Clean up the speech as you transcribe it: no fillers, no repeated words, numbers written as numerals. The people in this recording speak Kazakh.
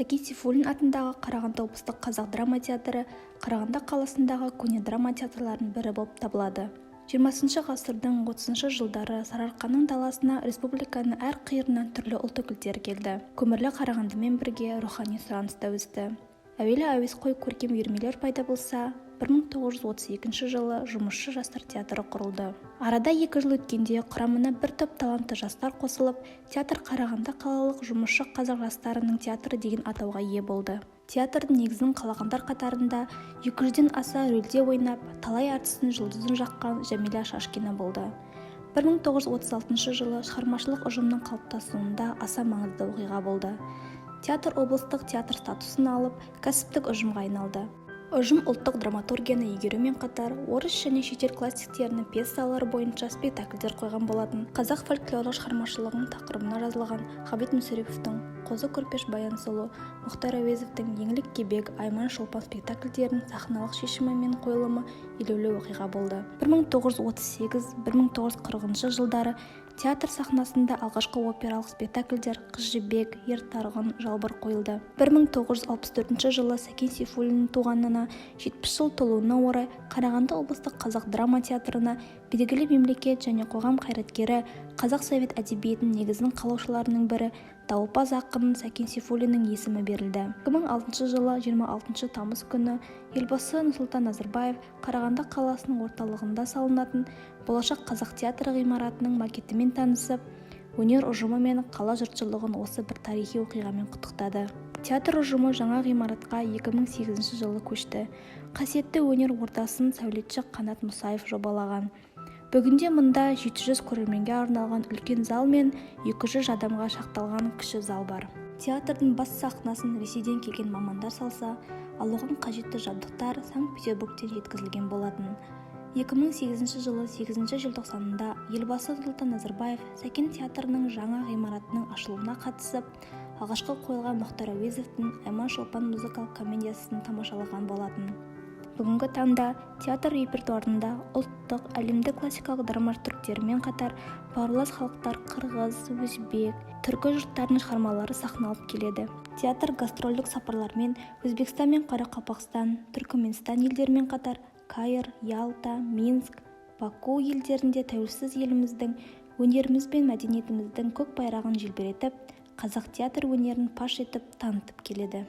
Сәкен Сейфуллин атындағы Қарағанды облыстық қазақ драма театры Қарағанды қаласындағы көне драма театрларының бірі болып табылады. 20 ғасырдың 30 жылдары Сарыарқаның даласына республиканың әр қиырынан түрлі ұлт өкілдері келді. Көмірлі Қарағандымен бірге рухани сұраныс та өсті. Әуелі әуесқой көркем үйірмелер пайда болса, 1932 жылы жұмысшы жастар театры құрылды. Арада 2 жыл өткенде құрамына бір топ талантты жастар қосылып, театр Қарағанды қалалық жұмысшы қазақ жастарының театры деген атауға ие болды. Театрдың негізін қалағандар қатарында 200-ден аса рөлде ойнап, талай әртістің жұлдызын жаққан Жәмила Шашкина болды. 1936 жылы шығармашылық ұжымның қалыптасуында аса маңызды оқиға болды. Театр облыстық театр статусын алып, кәсіптік ұжымға айналды. Ұжым ұлттық драматургияны игерумен қатар, орыс және шетел классиктерінің пьесалары бойынша спектакльдер қойған болатын. Қазақ фольклорлық шығармашылығының тақырыбына жазылған Ғабит Мүсіреповтің Қозы көрпеш баян сұлу, Мұхтар Әуезовтің Еңлік кебек, Айман шолпан спектакльдерінің сахналық шешімі мен қойылымы елеулі оқиға болды. 1938-1940 жылдары театр сахнасында алғашқы опералық спектакльдер Қыз жібек, Ер тарғын, Жалбыр қойылды. 1964 жылы Сәкен Сейфуллиннің туғанына 70 жыл толуына орай Қарағанды облыстық қазақ драма театрына белгілі мемлекет және қоғам қайраткері, қазақ совет әдебиетінің негізін қалаушыларының бірі дауылпаз ақын Сәкен Сейфуллиннің есімі берілді. 2006 жылы 26 тамыз күні елбасы Нұрсұлтан Назарбаев Қарағанды қаласының орталығында салынатын болашақ қазақ театры ғимаратының макетімен танысып, өнер ұжымы мен қала жұртшылығын осы бір тарихи оқиғамен құттықтады. Театр ұжымы жаңа ғимаратқа 2008 жылы көшті. Қасиетті өнер ордасын сәулетші Қанат Мұсаев жобалаған. Бүгінде мұнда 700 көрерменге арналған үлкен зал мен 200 адамға шақталған кіші зал бар. Театрдың бас сахнасын Ресейден келген мамандар салса, ал оған қажетті жабдықтар Санкт-Петербургтен жеткізілген болатын. 2008 жылы 8 желтоқсанында елбасы Нұрсұлтан Назарбаев Сәкен театрының жаңа ғимаратының ашылуына қатысып, алғашқы қойылған Мұхтар Әуезовтің Айман шолпан музыкалық комедиясын тамашалаған болатын. Бүгінгі таңда театр репертуарында ұлттық, әлемдік классикалық драматургтермен қатар бауырлас халықтар қырғыз, өзбек, түркі жұрттарының шығармалары сахналып келеді. Театр гастрольдік сапарлармен Өзбекстан мен Қарақалпақстан, Түркіменстан елдерімен қатар Каир, Ялта, Минск, Баку елдерінде тәуелсіз еліміздің, өнеріміз бен мәдениетіміздің көк байрағын желбіретіп, қазақ театр өнерін паш етіп танытып келеді.